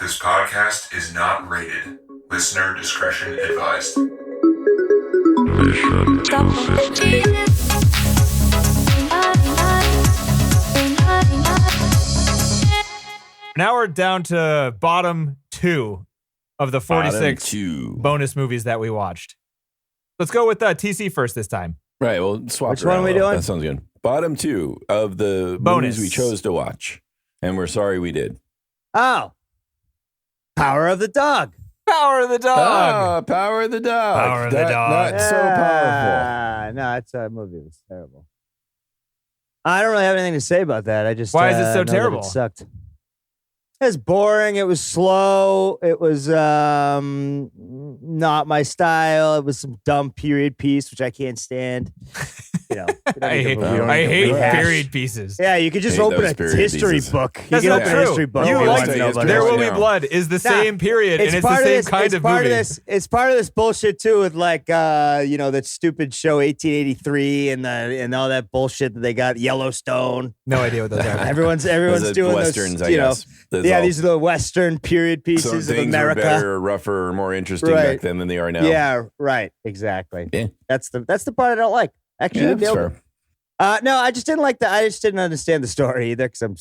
This podcast is not rated. Listener discretion advised. Now we're down to bottom 2 of the 46 bonus movies that we watched. Let's go with TC first this time. Right, well, swap Which one are we doing? That sounds good. Bottom 2 of the bonus movies we chose to watch. And we're sorry we did. Oh. Power of the Dog. Power of the Dog. Ah, Power of the Dog. Power of the Dog. Not so powerful. No, it's a movie that was terrible. I don't really have anything to say about that. I just Why is it so know that terrible? It sucked. It was boring. It was slow. It was not my style. It was some dumb period piece, which I can't stand. You know, I hate period pieces. Yeah, you could just Hate open those a period history pieces. book. You That's can not open true. a history book. You if like want to know about There history. Will Be Blood is the same period, and it's the part same this, kind it's of part movie. Of this, it's part of this bullshit too, with like that stupid show 1883 and all that bullshit that they got. Yellowstone. No idea what those are. Everyone's Those are doing Westerns, those. I guess. That's all. These are the Western period So pieces of things America. were better, rougher, more interesting Right. back then than they are now. Yeah, right. Exactly. Yeah. That's the part I don't like. Actually, Yeah, that's fair. no, I just didn't like that. I just didn't understand the story either because I'm,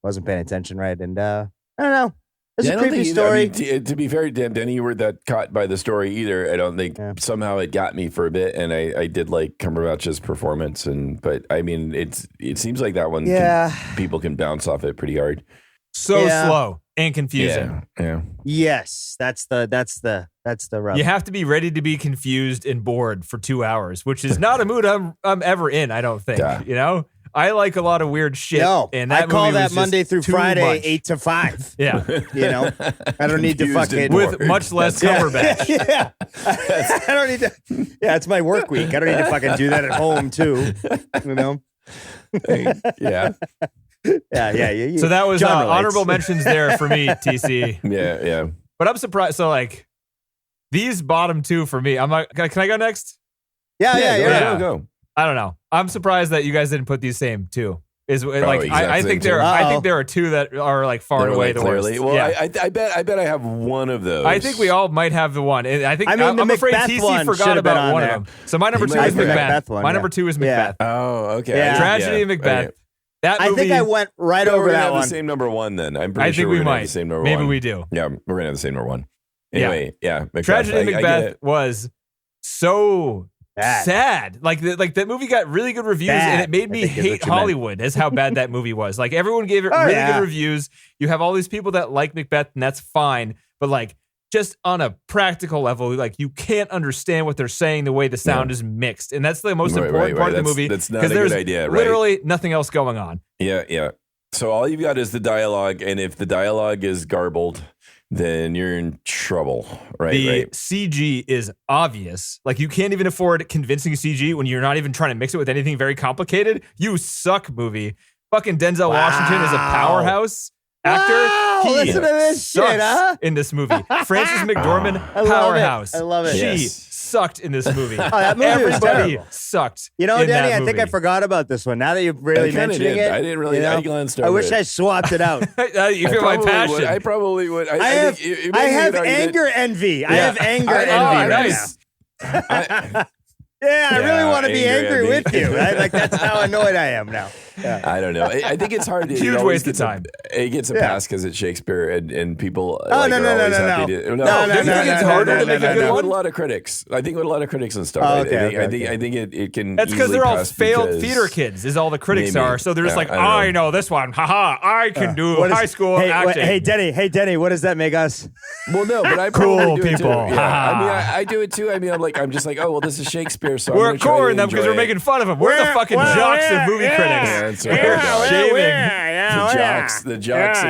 wasn't paying attention right. And I don't know. It's Yeah, a I don't creepy think story. to be fair, Denny, you were that caught by the story either. I don't think somehow it got me for a bit, and I did like Cumberbatch's performance, but I mean, it seems like that one. People can bounce off it pretty hard. So slow and confusing. Yeah. Yes, that's the rub. You have to be ready to be confused and bored for 2 hours, which is not a mood I'm ever in. I don't think. Yeah. You know, I like a lot of weird shit. No, and that I call movie was that just Monday through too Friday, much. 8 to 5. Yeah, I don't need to Confused fucking and with bored. much less Cumberbatch. Yeah, I don't need to. Yeah, it's my work week. I don't need to fucking do that at home too. Yeah. Yeah. So that was John relates. honorable mentions there for me, TC. Yeah. But I'm surprised. So like these bottom 2 for me. I'm like, can I go next? Yeah. Go. I don't know. I'm surprised that you guys didn't put these same 2. Is like I exact think same I two. think there are 2 that are like far and away the clearly. worst. Well, Yeah. I bet I have one of those. I think we all might have the one. And I think I mean, the I'm afraid Macbeth TC one forgot should've been about on one there. of them. So my number He 2 might is have been Macbeth. Macbeth one, My yeah. number 2 is Yeah. Macbeth. Oh, okay. Yeah. Tragedy of Macbeth. Okay. That I movie, think I went right No, over we're gonna that have one. the same number one then. I'm I pretty think sure we we're gonna have might. the same number Maybe one. we do. Yeah, we're gonna have the same number one. Yeah. Anyway, Macbeth. Tragedy of I get Macbeth it. was so Bad. sad. Like that movie got really good reviews, Bad, and it made I me think is what hate you meant. Hollywood as how bad that movie was. Like everyone gave it Oh, really yeah. good reviews. You have all these people that like Macbeth, and that's fine. But like just on a practical level, like you can't understand what they're saying the way the sound is mixed, and that's the most important part of the movie. That's not a there's good idea, right? literally nothing else going on. Yeah. So all you've got is the dialogue, and if the dialogue is garbled, then you're in trouble, right? The CG is obvious. Like you can't even afford convincing CG when you're not even trying to mix it with anything very complicated. You suck, movie. Fucking Denzel Washington is a powerhouse actor. Wow, He listen to this sucks shit, huh? in this movie. Frances McDormand, I love it. powerhouse. I love it. She Yes. sucked in this movie. that movie was Everybody terrible. sucked. You know, in Danny, that I think I movie. forgot about this one. Now that you're really I kinda mentioning did. it, I didn't really- I glanced I over wish it. I swapped it out. You feel my passion. I probably would. I have anger envy. I have anger envy right nice. I, Yeah, I really want to be anger angry envy. with you. Right? Like that's how annoyed I am now. Yeah. I don't know. I think it's hard to Huge waste of time. It gets a pass because it's Shakespeare, and people. Oh, like, no, are no, no, always no, happy no. to. No, I no, think no, it's no, harder no, to no, make no, a good no. one. With a lot of critics. I think with a lot of critics and stuff. Oh, I okay, think it can. That's because easily they're all pass failed because- theater kids, is all the critics Maybe. are. So they're just Yeah, like, I don't know. I know this one. Haha, I can do What is- high school hey, acting. Hey, Denny, what does that make us? Well, no, but I Cool probably do it people. too. Yeah. I mean, Ha. I do it too. I mean, I'm just like, oh well, this is Shakespeare, so We're I'm gonna try to ignoring them because enjoy we're it. making fun of them. We're the fucking jocks of movie critics. Yeah, that's right. The jocks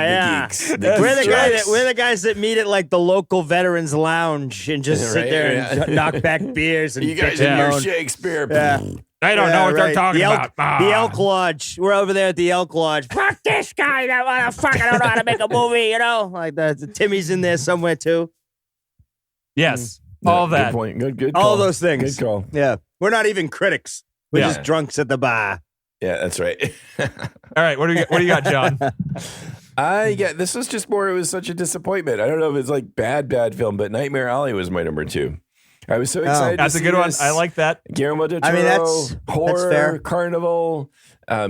of the geeks. We're the guys that meet at like the local veterans lounge and just sit there and knock back beers and You guys bitch and and your moan. Shakespeare. Yeah. They don't know what they're talking the about. The Elk Lodge. We're over there at the Elk Lodge. Fuck this guy, that motherfucker. I don't know how to make a movie, you know? Like that. Timmy's in there somewhere too. Yes, all that. Good point. Good All call. those things. Good call. Yeah. We're not even critics. We're Yeah. just drunks at the bar. Yeah, that's right. All right, what do you got, John? This was just more. It was such a disappointment. I don't know if it's like bad film, but Nightmare Alley was my number 2. I was so excited. That's to a see good one. this. I like that. Guillermo del Toro, that's horror, fair. carnival,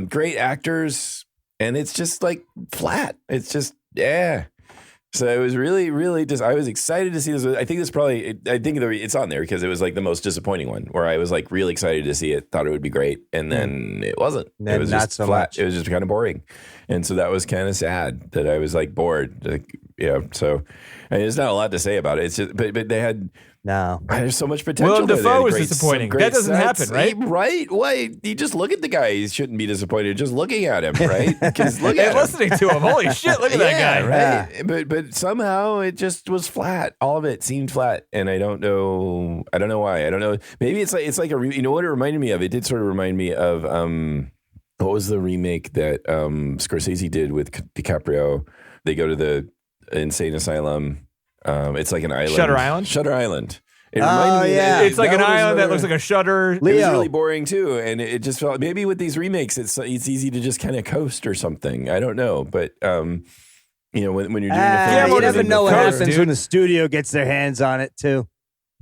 great actors, and it's just like flat. It's just So it was really, really just. I was excited to see this. I think this probably. I think it's on there because it was like the most disappointing one, where I was like really excited to see it, thought it would be great, and then it wasn't. Then it was not just so flat. much. It was just kind of boring, and so that was kind of sad that I was like bored. Like, so I mean, there's not a lot to say about it. It's just, but they had. No. There's so much potential. Willem there. They Dafoe had was great- disappointing. some great That doesn't sets. happen, right? Right? Why? You just look at the guy. He shouldn't be disappointed just looking at him, right? Because look at And him. listening to him. Holy shit, look at that guy. Right? But somehow it just was flat. All of it seemed flat, and I don't know why. I don't know. Maybe it's like you know what it reminded me of? It did sort of remind me of what was the remake that Scorsese did with DiCaprio? They go to the insane asylum. It's like an island. Shutter Island? Shutter Island. It reminded me yeah. It's like that an was island that another- looks like a shutter. It was Leo. really boring too, and it just felt maybe with these remakes, it's easy to just kind of coast or something. I don't know, but when you're doing a film, you what never is it? know what The happens coast, when dude. the studio gets their hands on it too.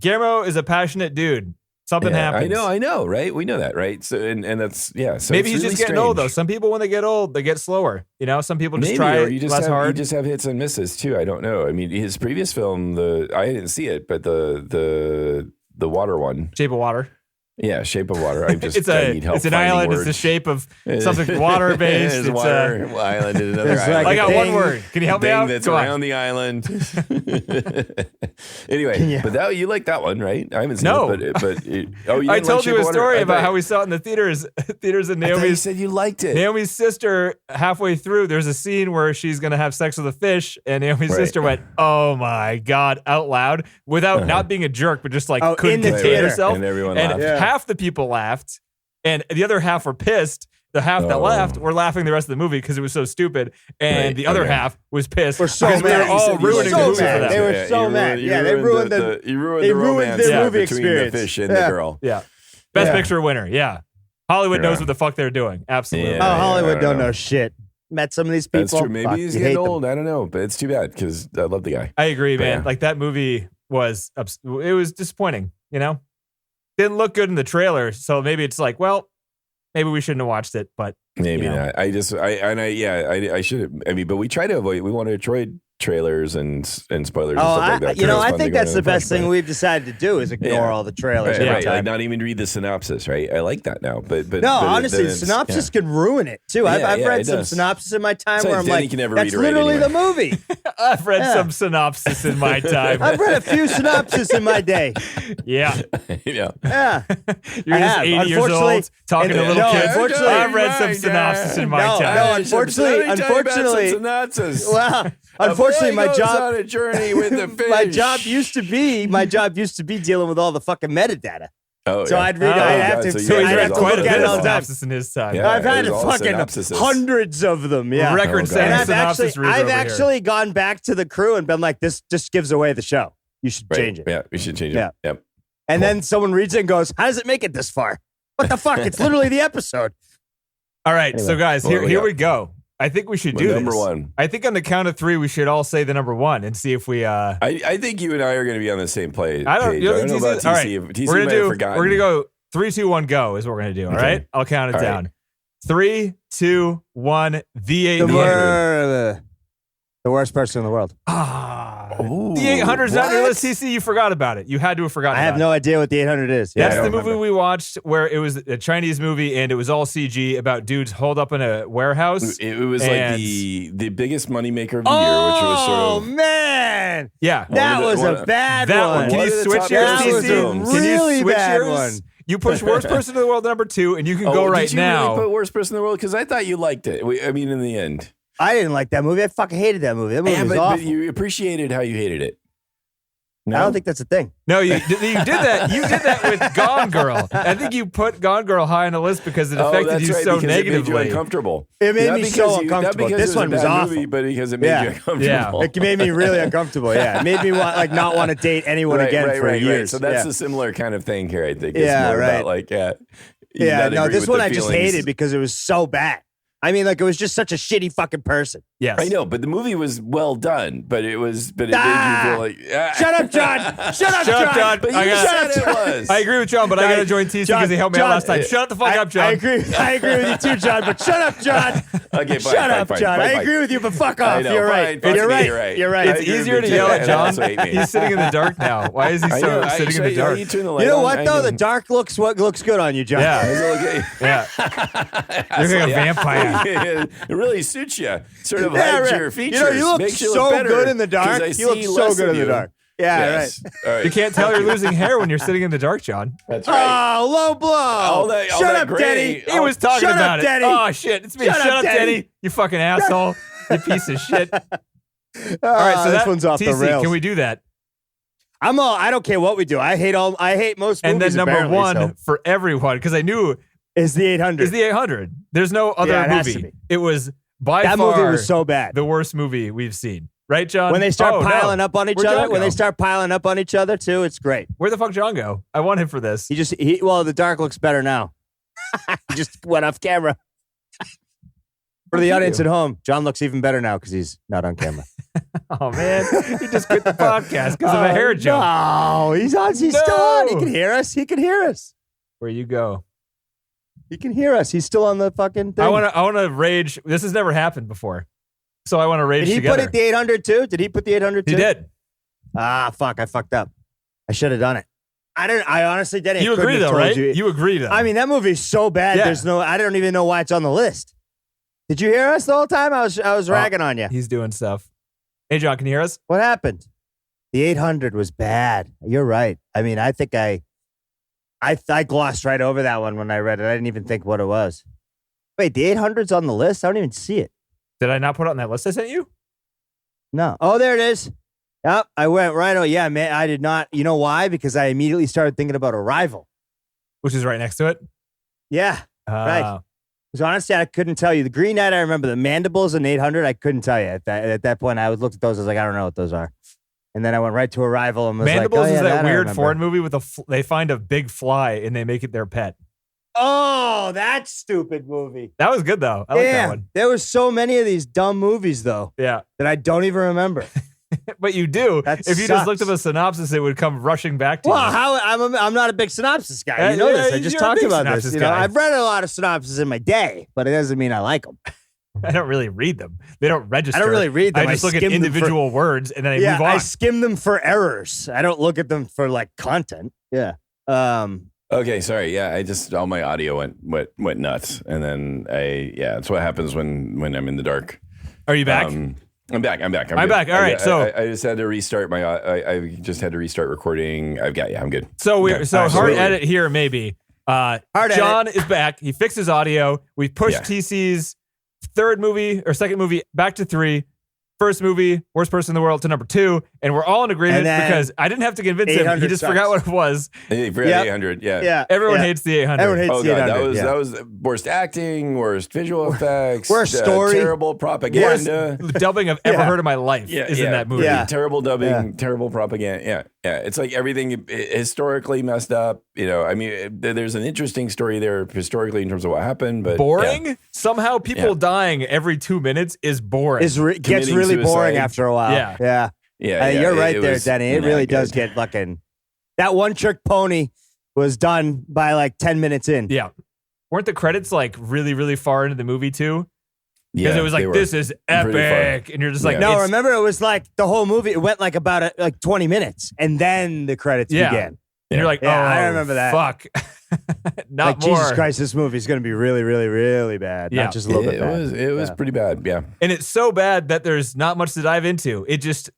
Guillermo is a passionate dude. Something happens. I know, right? We know that, right? So and that's So Maybe it's he's really just getting old, though. strange. Some people, when they get old, they get slower. You know, some people just Maybe, try or it you just less have, hard. You just have hits and misses too. I don't know. I mean, his previous film, I didn't see it, but the water one, Shape of Water. yeah, Shape of Water. I just It's I need help an finding island. words. It's the shape of something water based. It's It's water island is another It's like island. I got thing- one word. Can you help me thing out? that's Come on. around the island. Anyway, but you like that one, right? I haven't seen No. it, but you didn't I like told Shape you a of Water? story I about thought- how we saw it in the theaters and I thought you Naomi's said you liked it. Naomi's sister, halfway through, there's a scene where she's going to have sex with a fish, and Naomi's Right. sister went, "Oh my God," out loud, without not being a jerk, but just like Oh, couldn't in the contain theater. herself. And everyone And laughed. Yeah. half the people laughed, and the other half were pissed. The half that Oh. laughed were laughing the rest of the movie because it was so stupid, and Right, the other okay. half was pissed. We're so because we mad. were You all said you ruining liked the it. movie so for mad. them. They were so mad. Yeah, they ruined the you ruined they the ruined romance their movie between experience. the fish and Yeah. the girl. Yeah. Best Yeah. picture winner. Yeah. Hollywood knows Yeah. what the fuck they're doing. Absolutely. Yeah. Oh, Hollywood I don't don't know. know shit. Met some of these people. That's true. Maybe Fuck, he's you getting hate them. old. I don't know, but it's too bad because I love the guy. I agree, But man. yeah. Like that movie was, it was disappointing, you know? Didn't look good in the trailer. So maybe it's like, well, maybe we shouldn't have watched it, but Maybe you know. not. I should. I mean, but we try to avoid. We want to avoid trailers and spoilers. and Oh, stuff like that. I 'cause it's I fun to think go that's in the and talk best thing about it. we've decided to do is ignore Yeah. all the trailers Right, every right. time. Like not even read the synopsis, right? I like that now, but No, but honestly, then the it's- synopsis can ruin it too. I've Yeah, read it some does. synopsis in my time Besides, where I'm Danny like, can never that's read or write literally anyway. the movie. I've read Yeah. some synopsis in my time. I've read a few synopsis in my day. Yeah. Yeah. Yeah. You're I just have. 80 years Unfortunately- old talking to and- little no, kids. unfortunately- I've read some synopsis in my No, time. no, unfortunately- synopsis. Unfortunately, my job on a journey with the fish. my job used to be dealing with all the fucking metadata. Oh, So yeah. I'd read. Oh, I'd have God, to. so So you he's I'd read read have to quite a look bit at of it all the time. synopsis in his time. Yeah. I've had it was all fucking synopsises. hundreds of them. Yeah. Record Oh, setting And I've synopsis reader I've over here. actually gone back to the crew and been like, this just gives away the show. You should Right. change it. Yeah, we should change it. Yeah. Yep. And then someone reads it and goes, how does it make it this far? What the fuck? It's literally the episode. All right, so guys, Well, here yeah. we go. I think we should do Number this. one. I think on the count of 3, we should all say the number 1 and see if we. I think you and I are going to be on the same page. I don't. You I don't know about TC. All right, TC we're might gonna have do. forgotten. We're gonna go 3, 2, 1, go is what we're gonna do. All Okay. right, I'll count it All down. right. 3, 2, 1. The 800. The worst person in the world. Ooh, The 800's not on your what? list, CC. You forgot about it. You had to have forgotten. I have about no idea what the 800 is. That's I the don't movie remember. we watched where it was a Chinese movie and it was all CG about dudes holed up in a warehouse. It was And- like the biggest moneymaker of the year, which was sort Oh of. man, Yeah. that One of was the- a bad That one. one. Can One you of the switch top yours, That was CC? a films. Can you really switch bad yours? one. You push worst person in the world number 2, and you can go right did you now. Really put worst person in the world because I thought you liked it. I mean, in the end, I didn't like that movie. I fucking hated that movie. That movie was but awful. you appreciated how you hated it. No? I don't think that's a thing. No, you did that. You did that with Gone Girl. I think you put Gone Girl high on the list because it affected that's you right, so because It made you negatively. uncomfortable. It made Not me because so not uncomfortable. because This it was one a was bad awful. movie, but because it made Yeah. you uncomfortable. Yeah. It made me really uncomfortable. Yeah, it made me not want to date anyone again for years. So that's yeah. a similar kind of thing here. I think. It's Yeah, more right. About like you yeah. not No, agree this with one the I just feelings. hated because it was so bad. I mean, like, it was just such a shitty fucking person. Yes. I know, but the movie was well done. But it made you feel like Shut up, John. Shut up, John. But you said it was. I agree with John, but I got to join TC because he helped me out last time. Shut the fuck up, John. I agree with you too, John, but shut up, John. Okay, fine, Shut up, John. I agree with you, but fuck off. know, You're right. fine, You're fine, right. you're right. It's easier to yell at John. He's sitting in the dark now. Why is he sitting in the dark? You know what, though? The dark looks good on you, John. Yeah. Yeah. You're like a vampire. It really suits you. Sort of hides your features. You look makes you so better, good in the dark. You look so good in the dark. Yeah, yes. right. All right. You can't tell you're losing hair when you're sitting in the dark, John. That's right. Oh, low blow. Shut up, Denny. He was talking Shut about up, it. Denny. Oh, shit. It's me. Shut up, Denny. You fucking asshole. You piece of shit. All right, so this one's off TC, the rails. can we do that? I don't care what we do. I hate most movies. And then number one so. for everyone, because I knew is the 800. Is the 800. There's no other it has to movie. be. It was by that far movie was so bad. the worst movie we've seen. Right, John? When they start piling up on each Where'd other, John when go? they start piling up on each other too, it's great. Where the fuck John go? I want him for this. The dark looks better now. He just went off camera. For the audience at home, John looks even better now because he's not on camera. Oh man, he just quit the podcast because of a hair joke. No, he's on. He's still on. He can hear us. He can hear us. Where you go? He can hear us. He's still on the fucking thing. I want to rage. This has never happened before, so I want to rage Did he together. put it the 800 too? Did he put the 800 too? He did. Fuck! I fucked up. I should have done it. I honestly didn't. You agree though, right? You agree though. I mean, that movie's so bad. Yeah. I don't even know why it's on the list. Did you hear us the whole time? I was ragging on you. He's doing stuff. Hey, John, can you hear us? What happened? The 800 was bad. You're right. I mean, I think I glossed right over that one when I read it. I didn't even think what it was. Wait, the 800's on the list? I don't even see it. Did I not put it on that list I sent you? No. Oh, there it is. Yep, I went right. Oh, yeah, man. I did not. You know why? Because I immediately started thinking about Arrival. Which is right next to it? Yeah, right. Because honestly, I couldn't tell you. The Green Knight, I remember. The Mandibles and 800, I couldn't tell you. At that point, I looked at those. I was like, I don't know what those are. And then I went right to Arrival and was Mandibles like, oh, yeah, is that weird I foreign movie with they find a big fly and they make it their pet. Oh, that stupid movie. That was good, though. I like that one. There was so many of these dumb movies, though, that I don't even remember. But you do. That if you just looked up a synopsis, it would come rushing back to you. Well, I'm not a big synopsis guy. You know this. I just talked about this. I've read a lot of synopses in my day, but it doesn't mean I like them. I don't really read them. They don't register. I don't really read them. I just look at individual words and then I move on. I skim them for errors. I don't look at them for like content. Yeah. Okay, sorry. Yeah, I just all my audio went nuts, and then that's what happens when I'm in the dark. Are you back? I'm back. I'm back. I'm back. All right. I just had to restart I just had to restart recording. I'm good. So hard edit here maybe. John is back. He fixed his audio. We pushed TC's third movie or second movie back to 3. First movie, worst person in the world, to number 2, and we're all in agreement because I didn't have to convince him. He just forgot what it was. He forgot 800. Yeah. Everyone hates the 800. Everyone hates the 800. That was worst acting, worst visual effects, worst story, terrible propaganda, worst dubbing I've ever heard in my life is in that movie. Yeah. Terrible dubbing, terrible propaganda. Yeah. It's like everything historically messed up. I mean, there's an interesting story there historically in terms of what happened, but boring. Yeah. Somehow, people dying every 2 minutes is boring. Gets really boring after a while. Yeah. You're right there, Denny. It really does get fucking. That one trick pony was done by like 10 minutes in. Yeah. Weren't the credits like really, really far into the movie too? Because Yeah, it was like, this is epic. And you're just like, no, remember it was like the whole movie, it went like about 20 minutes and then the credits began. And you're like, I remember that. Fuck. Not like, more. Jesus Christ, this movie is going to be really, really, really bad. Yeah. Not just a little bit bad. It was pretty bad. Yeah. And it's so bad that there's not much to dive into. It just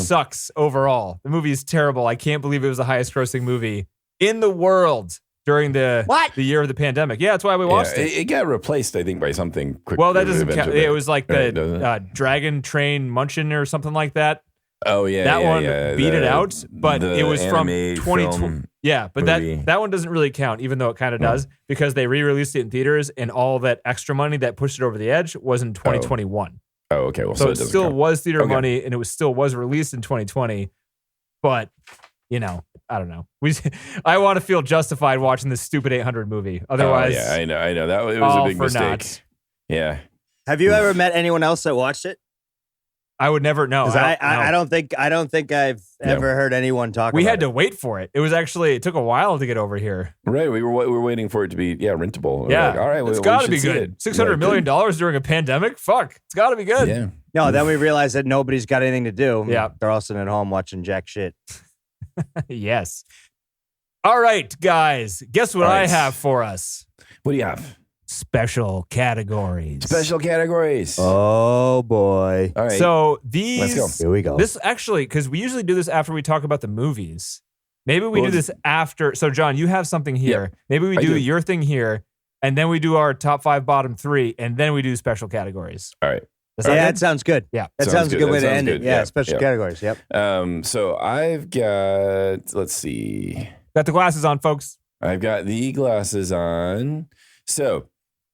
sucks overall. The movie is terrible. I can't believe it was the highest grossing movie in the world during the year of the pandemic. Yeah, that's why we watched it. It got replaced, I think, by something quick. Well, that doesn't count. It was like the Right, Dragon Train Munchin or something like that. Oh, yeah. That one beat it out, but it was from 2020. Yeah, but that one doesn't really count, even though it kind of does, because they re-released it in theaters, and all that extra money that pushed it over the edge was in 2021. Oh, okay. Well, so it doesn't still count. was theater money, and it still was released in 2020. But I don't know. I want to feel justified watching this stupid 800 movie. Otherwise, I know that it was a big mistake. Not. Yeah. Have you ever met anyone else that watched it? I would never know. 'Cause I don't think I've ever heard anyone talk. We about had to it. wait for it. It took a while to get over here. Right, we were waiting for it to be rentable. Yeah, like, all right, it's we got to should be see good. it. $600 million during a pandemic. Fuck, it's got to be good. Yeah. No, then we realized that nobody's got anything to do. Yeah. They're all sitting at home watching jack shit. Yes. All right, guys. Guess what All right. I have for us? What do you have? Special categories. Special categories. Oh boy. All right. So these. Let's go. Here we go. This actually, because we usually do this after we talk about the movies. Maybe we Well, do this after. So, John, you have something here. Maybe we I do do. your thing here, and then we do our top 5, bottom 3, and then we do special categories. All right. Does that Yeah, good? that sounds good. Yeah. That Sounds sounds a good. good way That to sounds end good. it. Yeah, Yeah, special yeah. categories. Yep. So I've got, let's see. Got the glasses on, folks. I've got the glasses on. So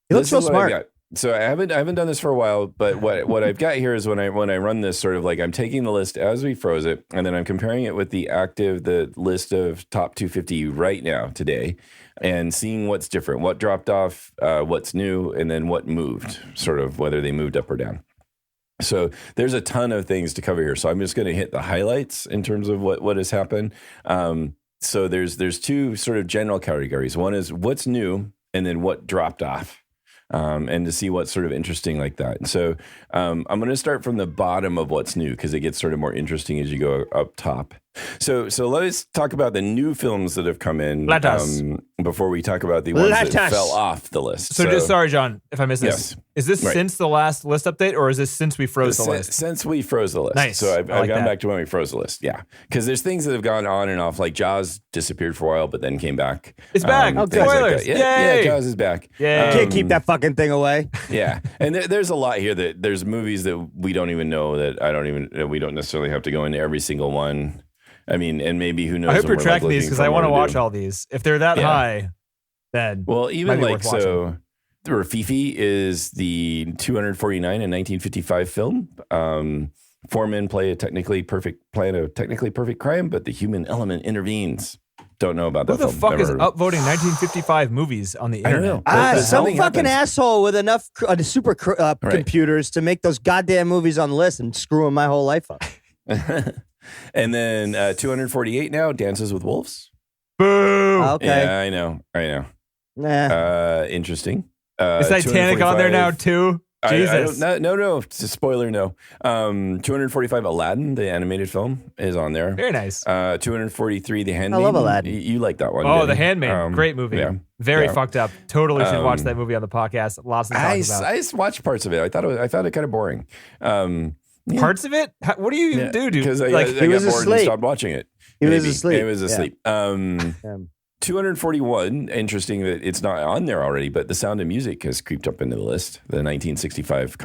He looks this real is what I've smart. got. So I haven't done this for a while, but what I've got here is when I run this sort of like I'm taking the list as we froze it, and then I'm comparing it with the list of top 250 right now today, and seeing what's different, what dropped off, what's new, and then what moved, sort of whether they moved up or down. So there's a ton of things to cover here. So I'm just going to hit the highlights in terms of what has happened. So there's two sort of general categories. One is what's new, and then what dropped off. And to see what's sort of interesting like that. And so I'm going to start from the bottom of what's new because it gets sort of more interesting as you go up top. So let's talk about the new films that have come in Let us. before we talk about the ones Let that us. fell off the list. So just sorry, John, if I missed this. Yes. Is this Right. since the last list update, or is this since we froze the list? Since we froze the list. Nice. So I've I like gone that. back to when we froze the list. Yeah. Because there's things that have gone on and off, like Jaws disappeared for a while, but then came back. It's back. Things Spoilers. that. Yeah, Yay. Jaws is back. Yay. Can't keep that fucking thing away. Yeah, and there's a lot here that there's movies that we don't even know that we don't necessarily have to go into every single one. I mean, and maybe who knows? I hope when you're we're, tracking like, these looking because for I want to more watch do. all these. If they're that Yeah. high, then Well, even might be like worth watching. so, the Rafifi is the 249 and 1955 film. Four men plan a technically perfect crime, but the human element intervenes. Don't know about who that the film. fuck Never is heard of it. upvoting 1955 movies on the I don't internet? know. But Some something fucking happens. asshole with enough computers to make those goddamn movies on the list and screwing my whole life up. And then 248 now, Dances with Wolves. Boo! Okay. Yeah, I know. Nah. Interesting. Is Titanic on there now 245 too? Jesus. No. It's a spoiler, no. 245 Aladdin, the animated film, is on there. Very nice. 243 The Handmaid. love Aladdin. You like that one. Oh, didn't The you? Handmaid. Great movie. Yeah. Very Yeah. fucked up. Totally should watch Um, that movie on the podcast. Lots to talk I about. watched parts of it. I found it kind of boring. Yeah. Parts of it? What do you even do, dude? Because I Like, got was bored and asleep. stopped watching it. He was Maybe. asleep. It was Yeah. asleep. 241, interesting that it's not on there already, but The Sound of Music has creeped up into the list, the 1965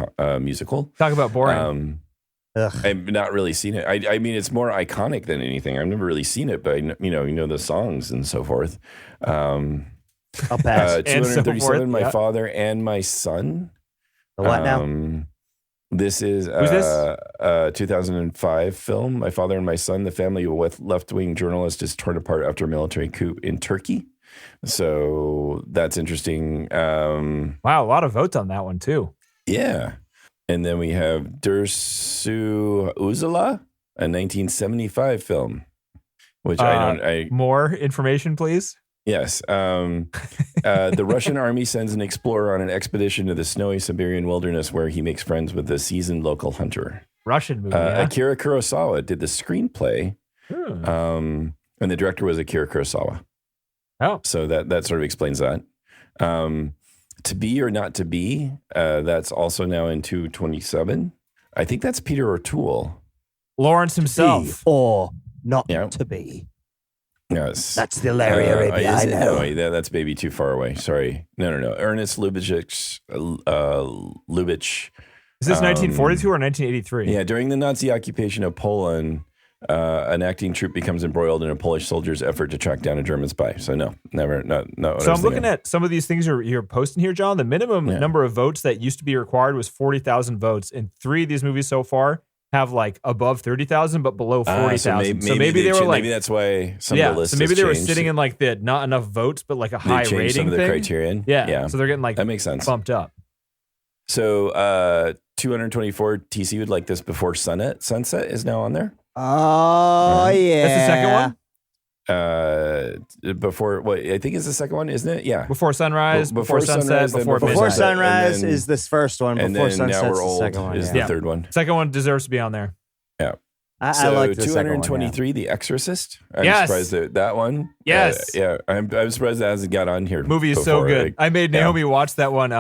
musical. talk about boring. I've not really seen it. I mean, it's more iconic than anything. I've never really seen it, but you know the songs and so forth. I'll pass. And so 237, forth, My yeah. Father and My Son. The what now? This is Who's this? a 2005 film. My Father and My Son. The family of a left-wing journalist is torn apart after a military coup in Turkey. So that's interesting. Wow, a lot of votes on that one too. Yeah. And then we have Dersu Uzala, a 1975 film, which More information, please. yes. The Russian army sends an explorer on an expedition to the snowy Siberian wilderness where he makes friends with a seasoned local hunter. Russian movie. Yeah? Akira Kurosawa did the screenplay, and the director was Akira Kurosawa. Oh, So that sort of explains that. To Be or Not to Be, that's also now in 227. I think that's Peter O'Toole. Lawrence Be himself. or not Yeah. to be. Yes. That's the area, baby. I know. No, that's maybe too far away. Sorry. No. Ernest Lubitsch. Is this 1942 or 1983? Yeah, during the Nazi occupation of Poland, an acting troupe becomes embroiled in a Polish soldier's effort to track down a German spy. So no, never, not. So I'm looking at some of these things you're posting here, John. The minimum number of votes that used to be required was 40,000 votes, and 3 of these movies so far have like above 30,000, but below 40,000. So maybe they were like, maybe that's why some of the list. So maybe has they were changed. sitting in like the not enough votes, but like a high They changed rating some of the thing. criterion. Yeah. So they're getting like that makes sense. bumped up. So 224 TC would like this before Sunset is now on there. Oh, yeah. That's the second one? Before what I think is the second one, isn't it? Yeah. Before Sunrise, before Sunset, before Before Midnight. Sunrise then- is this first one. And Before then Sunset's Now We're the Old second one. is Yeah. the Yeah. third one. Second one deserves to be on there. I So like the second one. 223, The Exorcist. I'm Yes. surprised that one. Yes. Yeah. I'm surprised that hasn't got on here. Movie is so before. good. Like, I made yeah. Naomi watch that one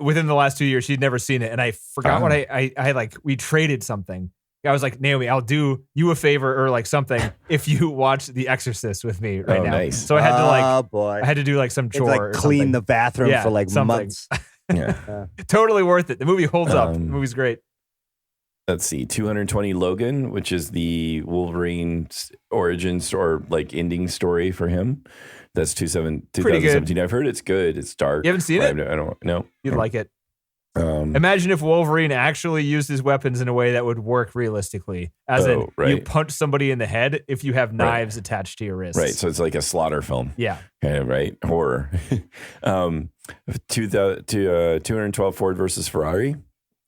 within the last 2 years. She'd never seen it. And I forgot what I like, we traded something. I was like, Naomi, I'll do you a favor or like something if you watch The Exorcist with me right now. Nice. So I had to boy. I had to do like some You chore. have to, or like clean something. the bathroom Yeah, for like something. months. Yeah. Totally worth it. The movie holds up. The Um, movie's great. Let's see. 220 Logan, which is the Wolverine origins or like ending story for him. That's 2017. I've heard it's good. It's dark. You haven't seen it? I don't know. You'd like it. Imagine if Wolverine actually used his weapons in a way that would work realistically. As in, you right. punch somebody in the head if you have knives attached to your wrists. Right. So it's like a slaughter film. Yeah. Kind of, right? Horror. 212 Ford versus Ferrari.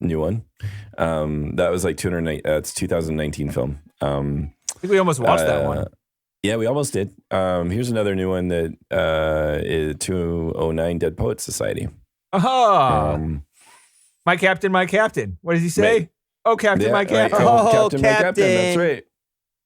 New one. That was like 209. That's 2019 film. I think we almost watched that one. Yeah, we almost did. Here's another new one that is 209 Dead Poets Society. Oh, my captain, my captain. What does he say? Right. Oh, captain, my Right. captain. Oh, Captain, my captain. That's right.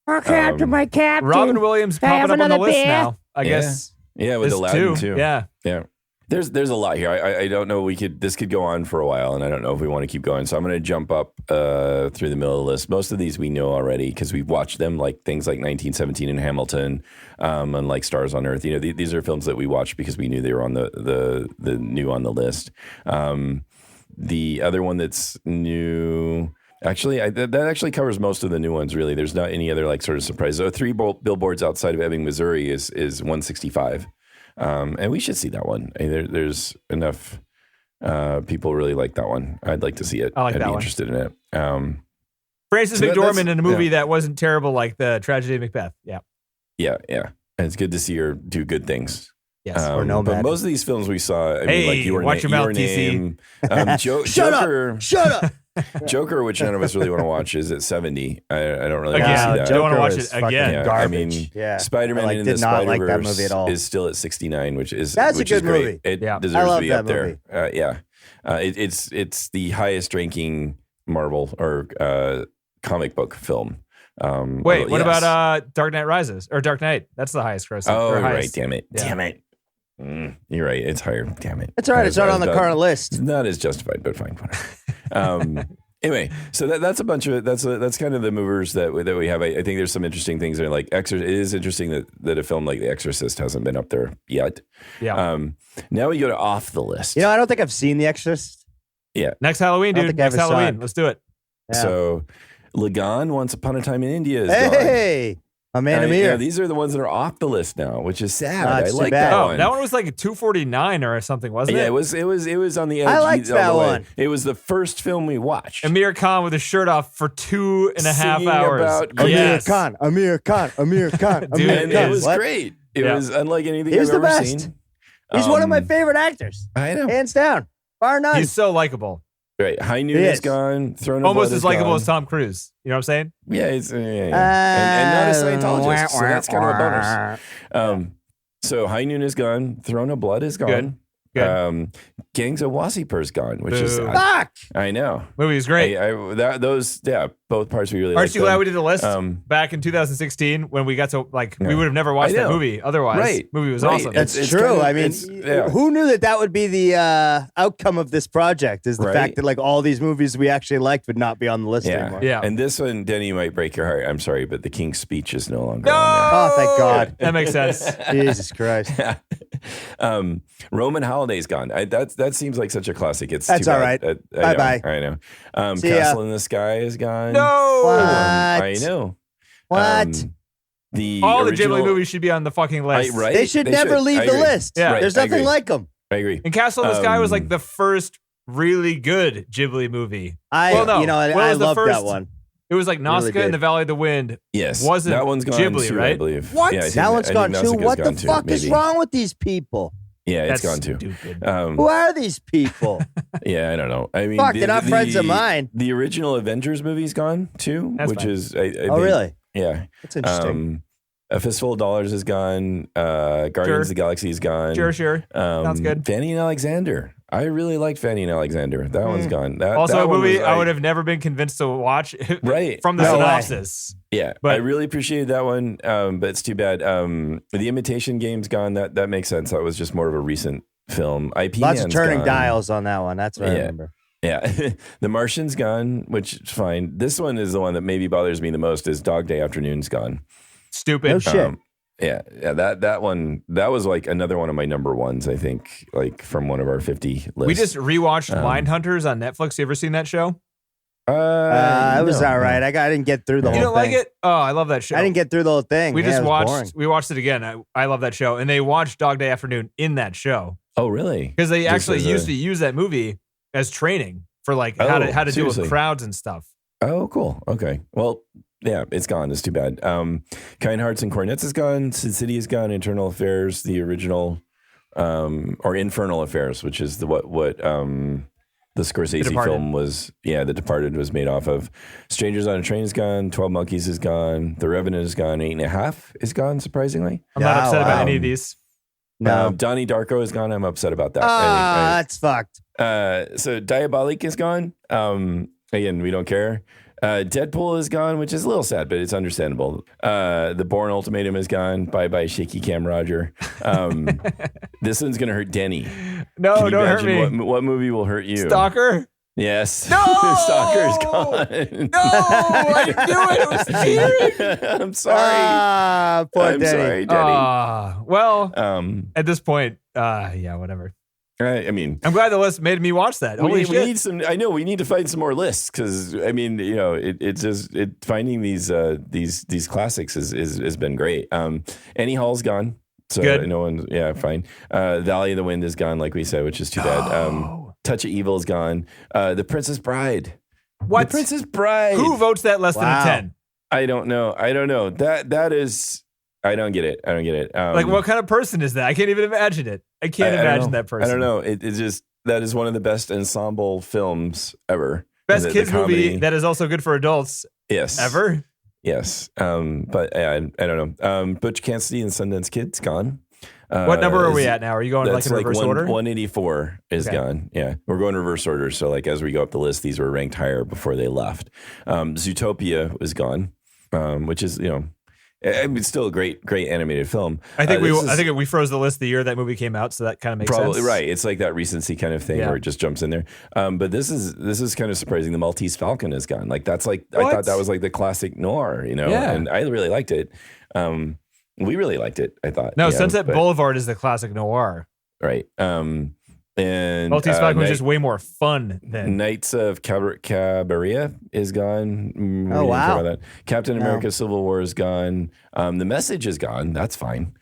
Oh, Captain, my Captain. Robin Williams Can I have popping up on the another list beer? now. I Yeah. guess. Yeah, with This Aladdin too. Yeah. Yeah. There's a lot here. I don't know. This could go on for a while, and I don't know if we want to keep going. So I'm going to jump up through the middle of the list. Most of these we know already because we've watched them, like things like 1917 and Hamilton, and like Stars on Earth. You know, these are films that we watched because we knew they were on the new on the list. The other one that's new. Actually, that actually covers most of the new ones, really. There's not any other like sort of surprises. So 3 billboards outside of Ebbing, Missouri is 165. And we should see that one. There's enough people really like that one. I'd like to see it. I like I'd that be one. interested in it. Francis So McDormand in a movie yeah. that wasn't terrible like The Tragedy of Macbeth. Yeah. Yeah. And it's good to see her do good things. Yes. Or no But Madden. most of these films we saw, I Hey, mean, like Your watch your mouth, Name, Shut Joker, up! Shut up! Joker, which none of us really want to watch, is at 70. I don't really Again, want to see that. don't wanna Joker watch was it again. fucking Yeah, Garbage. I mean, yeah. Spider-Man I, into did the not like that Spider-Verse movie at all. is still at 69, which is That's a which good is great. movie. It Yeah. deserves I to love be that up there. It's the highest ranking Marvel or comic book film. Wait, what about Dark Knight Rises or Dark Knight? That's the highest grossing. Oh, or right. highest. Damn it. Yeah. Damn it. You're right. It's higher. Damn it. It's all right. It's not on the current list. It's not as justified, but fine. Whatever. Anyway, so that's a bunch of it. That's kind of the movers that we have. I think there's some interesting things there. Like it is interesting that a film like The Exorcist hasn't been up there yet. Yeah. Now we go to off the list. You know, I don't think I've seen The Exorcist. Yeah. Next Halloween, I don't dude. think I Next ever saw Halloween. it. Let's do it. Yeah. So Lagan, Once Upon a Time in India is gone. Hey, my man Amir. Yeah, these are the ones that are off the list now, which is sad. Oh, I it's too like bad. that Oh, one. that one was like a 249 or something, wasn't Yeah, it? it was on the edge. I liked on the that way. one. It was the first film we watched. Amir Khan with his shirt off for 2.5 Singing hours. about Yes. Amir Khan. Dude, And Yeah. it was What? great. It Yeah. was unlike anything He was I've the ever best. seen. He's one of my favorite actors, I know. hands down, bar none. He's so likable. Right. High Noon He is is. gone. Throne of Almost Blood as is likable gone. as Tom Cruise. You know what I'm saying? Yeah, it's and not a Scientologist, so that's kind of a bonus. So High Noon is gone. Throne of Blood is gone. Good. Gangs of Wasseypur is gone, which is Boo. sad. Fuck. I know. Movie was great. Both parts we really Aren't liked you glad them. we did the list back back in 2016 when we got to we Yeah. would have never watched I that know. movie otherwise. Right. Movie was Right. awesome. That's It's true. kind of- I mean, yeah. who knew that would be the outcome of this project? Is the Right. fact that like all these movies we actually liked would not be on the list Yeah. anymore. Yeah. And this one, Denny, might break your heart. I'm sorry, but the King's Speech is no longer No! on Oh, thank God. That makes sense. Jesus Christ. there. Roman Holiday's gone. That seems like such a classic. It's That's too all bad. right. I know, Bye-bye. I know. See ya. Castle in the Sky is gone. No. What? I know. What? The All original, the Ghibli movies should be on the fucking list. right? They should never leave I the agree. list. Yeah. Right, There's I nothing agree. like them. I agree. And Castle in the Sky was like Um, the first really good Ghibli movie. I Well, no. you know, What I was the love that first- one. It was like Nazca Really and the Valley of the Wind. Yes, Wasn't that one's gone Ghibli, too, I right? believe. What? Yeah, I think That one's I gone think too. Nausicaa's What the gone too, fuck is maybe. wrong with these people? Yeah, it's That's gone too. stupid. Who are these people? Yeah, I don't know. I mean, Fuck, they're not friends of mine. The original Avengers movie's gone too, That's which fine. is I Oh, think- really? Yeah, That's interesting. A Fistful of Dollars is gone. Guardians of the Galaxy is gone. Sure. Sounds good. Fanny and Alexander. I really liked Fanny and Alexander. That one's gone. Also, that a one movie was, I would have never been convinced to watch Right. from the No way. synopsis. Yeah, But- I really appreciated that one, but it's too bad. The Imitation Game's gone. That makes sense. That was just more of a recent film. IP Lots of Man's turning gone. dials on that one. That's what I Yeah. remember. Yeah, The Martian's gone, which is fine. This one is the one that maybe bothers me the most. Is Dog Day Afternoon's gone. Stupid. No shit. Yeah. That one, that was like another one of my number ones, I think, like from one of our 50 lists. We just rewatched Mindhunters on Netflix. You ever seen that show? It was no, all right. I didn't get through the You whole don't thing. like it? Oh, I love that show. I didn't get through the whole thing. We Yeah, just it was watched. boring. We watched it again. I love that show, and they watched Dog Day Afternoon in that show Oh, really? because they Just actually as a- used to use that movie as training for like how to deal seriously? with crowds and stuff. Oh, cool. Okay. Well, yeah, it's gone. It's too bad. Kind Hearts and Cornets is gone. Sin City is gone. Internal Affairs, the original, or Infernal Affairs, which is what the Scorsese Departed. film was. Yeah, The Departed was made off of. Strangers on a Train is gone. 12 Monkeys is gone. The Revenant is gone. 8.5 is gone, surprisingly. I'm not Yeah, upset about wow. any of these. No. Donnie Darko is gone. I'm upset about that. That's fucked. So Diabolique is gone. Again, we don't care. Deadpool is gone, which is a little sad, but it's understandable. The Bourne Ultimatum is gone. Bye, shaky Cam Roger. This one's gonna hurt Denny. No, Can you don't hurt imagine me. What movie will hurt you? Stalker. Yes. No! Stalker's gone. No, I didn't do it. It was cheating. I'm sorry. Poor I'm Denny. sorry, Denny. Well, Um, at this point, yeah, whatever. I mean, I'm glad the list made me watch that. Holy we shit. need some. I know we need to find some more lists because I mean, you know, it's just finding these classics has been great. Annie Hall's gone, so Good. no one's fine. Valley of the Wind is gone, like we said, which is too bad. Touch of Evil is gone. The Princess Bride. What? The Princess Bride. Who votes that less than a Wow. 10? I don't know. That is. I don't get it. Like, what kind of person is that? I can't even imagine it. I can't I don't imagine know. that person. I don't know. It's just that is one of the best ensemble films ever. Best The kids movie comedy. that is also good for adults Yes. ever. Yes. But I don't know. Butch Cassidy and Sundance Kid's gone. What number are we at now? Are you going like That's in reverse order? 184 is Okay. gone. Yeah. We're going reverse order. So like as we go up the list, these were ranked higher before they left. Zootopia was gone, which is, you know, I mean, it's still a great animated film. I think this is we froze the list the year that movie came out, so that kind of makes probably sense. right. It's like that recency kind of thing Yeah. where it just jumps in there. But this is kind of surprising. The Maltese Falcon is gone. Like that's like I What? thought that was like the classic noir, you know. Yeah. And I really liked it. We really liked it. I thought. No, you know, Sunset but- Boulevard is the classic noir. Right. And Maltese Falcon was just way more fun than. Knights of Cabaret is gone. We didn't wow. talk about that. Captain No. America: Civil War is gone. The Message is gone. That's fine.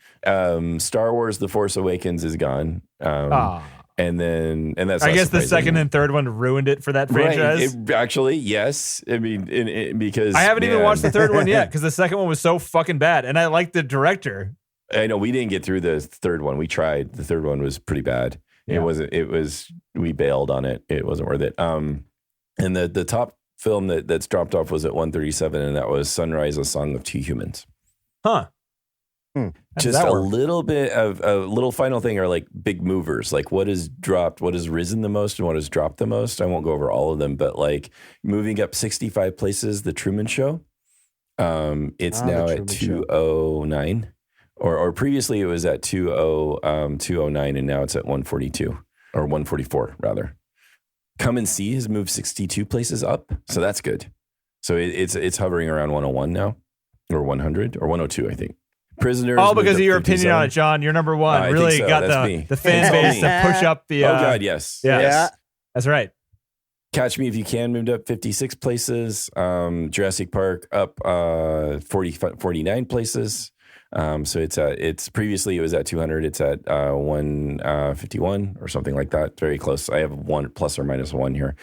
Star Wars: The Force Awakens is gone. And that's. I not guess the surprising. second and third one ruined it for that franchise. Right. Actually, yes. I mean, because I haven't even man, watched the third one yet because the second one was so fucking bad, and I like the director. I know we didn't get through the third one. We tried. The third one was pretty bad. Yeah. It wasn't. It was. We bailed on it. It wasn't worth it. And the top film that's dropped off was at 137, and that was Sunrise: A Song of Two Humans. Huh. How does Just that a work? little bit of a little final thing are like big movers, like what has dropped, what has risen the most, and what has dropped the most. I won't go over all of them, but like moving up 65 places, The Truman Show. It's now The at Truman Show. 209, or previously it was at 209, and now it's at 142 or 144 rather. Come and See has moved 62 places up, so that's good. So it's hovering around 101 now, or 100 or 102, I think. Prisoners. All because moved of your up opinion on 57. it, John. You're number one. I think Really so. got That's me. the fan It's all base me. to push up the. Oh God, yes. Yeah. Yes. That's right. Catch Me If You Can moved up 56 places. Jurassic Park up 49 places. So it's previously it was at 200. It's at 151 or something like that. Very close. I have one plus or minus one here.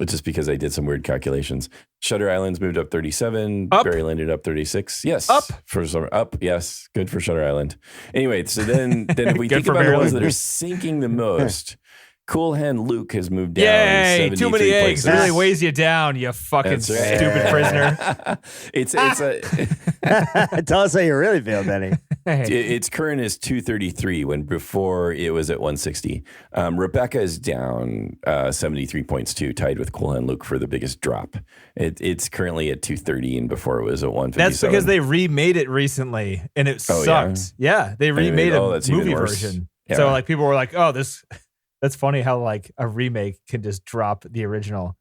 just because I did some weird calculations. Shutter Island's moved up 37. Up. Barry landed up 36. Yes. Up. For some up. Yes. Good for Shutter Island. Anyway, so then if we Good think for about the Barry ones that Lyndon. are sinking the most, Cool Hand Luke has moved down. Yay! Too 73 many eggs. places. It really weighs you down, you fucking That's right. stupid prisoner. it's a Tell us how you really feel, Benny. its current is 233 when before it was at 160. Rebecca is down 73 points too, tied with Cool Hand Luke for the biggest drop. It's currently at 230 and before it was at 157. That's because they remade it recently and it sucked. Yeah, they remade that's a even movie worse. version. Yeah. So like people were like, "Oh, that's funny how like a remake can just drop the original."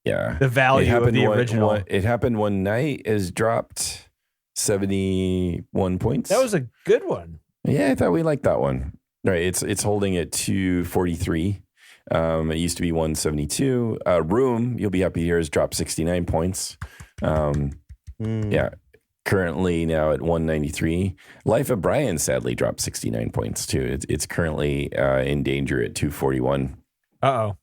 Yeah. The value of the original. It happened one night. Has dropped 71 points. That was a good one. Yeah, I thought we liked that one. Right, it's holding at 243. It used to be 172. Room, you'll be happy to hear, has dropped 69 points. Yeah, currently now at 193. Life of Brian sadly dropped 69 points too. It's currently in danger at 241. Uh-oh.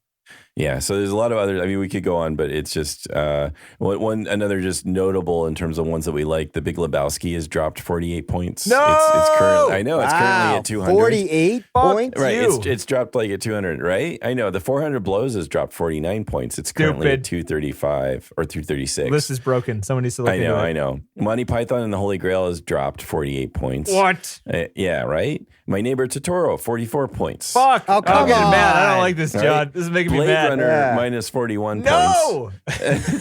Yeah, so there's a lot of other. I mean, we could go on, but it's just another just notable in terms of ones that we like. The Big Lebowski has dropped 48 points. No! It's currently. I know it's currently at 200. 48 points. Right, you. it's dropped like at 200. Right, I know the 400 Blows has dropped 49 points. It's currently at 235 or 236. List is broken. Someone needs to look into it. I know. Monty Python and the Holy Grail has dropped 48 points. What? Yeah, right. My Neighbor Totoro 44 points. Fuck. Oh, come I'm getting on. mad. I don't like this, Right? John. This is making me Blade mad. Runner minus 41 No! points.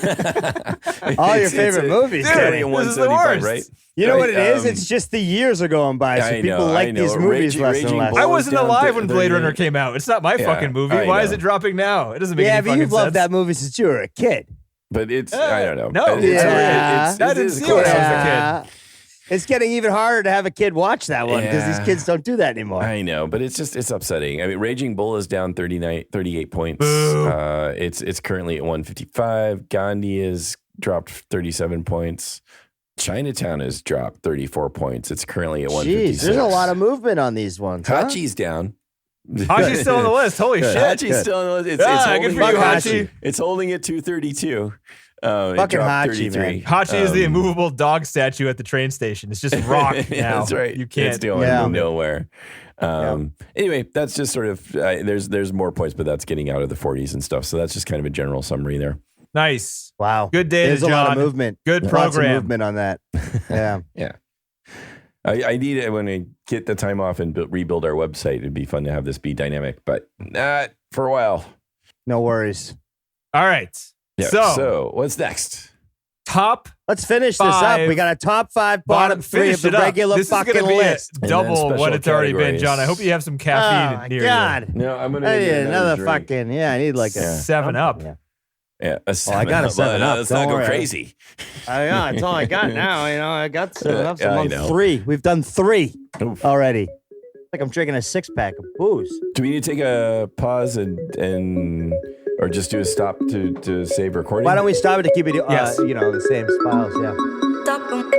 All your favorite movies, Dude, Danny. this is the worst. Right? You know what it is? Right, It's just the years are going by, so I people know, like I know. these movies less and Raging less. Bull I wasn't down alive to when Blade 38. Runner came out. It's not my Yeah, fucking movie. I Why is know. it dropping now? It doesn't make Yeah, any but fucking you've loved sense. that movie since you were a kid. But it's, I don't know. No. It's, Yeah. I didn't see it when I was a kid. It's getting even harder to have a kid watch that one because these Yeah. kids don't do that anymore. I know, but it's upsetting. I mean, Raging Bull is down 38 points. Boo. It's currently at 155. Gandhi has dropped 37 points. Chinatown has dropped 34 points. It's currently at 156. Jeez, there's a lot of movement on these ones. Huh? Hachi's down. Hachi's still on the list. Holy shit. Hachi's still on the list. It's good holding for you, at- Hachi. It's holding at 232. It Fucking dropped Hachi, 33. man. Hachi is the immovable dog statue at the train station. It's just rock now. Yeah, that's right. You can't. It's going Yeah. nowhere. Anyway, that's just sort of there's more points, but that's getting out of the 40s and stuff. So that's just kind of a general summary there. Nice. Wow. Good day, There's a John. lot of movement. Good Lots of program. movement on that. Yeah. Yeah. I need it when I get the time off and rebuild our website. It'd be fun to have this be dynamic, but not for a while. No worries. All right. Yeah. So, So what's next? top Let's finish this Five. up. We got a top 5, bottom 3 finish of the it up. regular This fucking is gonna be list. then double special what it's already been, categories. John. I hope you have some Oh, caffeine my near God. No, I'm gonna I need need another drink. fucking, I need like you. a 7-Up. Yeah. Yeah, I got a 7-Up. Let's not Don't go worry. crazy. That's all I got now. I got 7-Up. Yeah, I I'm know. on 3. We've done 3 Oof. already. Like I'm drinking a 6-pack of booze. Do we need to take a pause and or just do a stop to save recording? Why don't we stop it to keep it, Yes. the same files? Yeah. Stop 'em.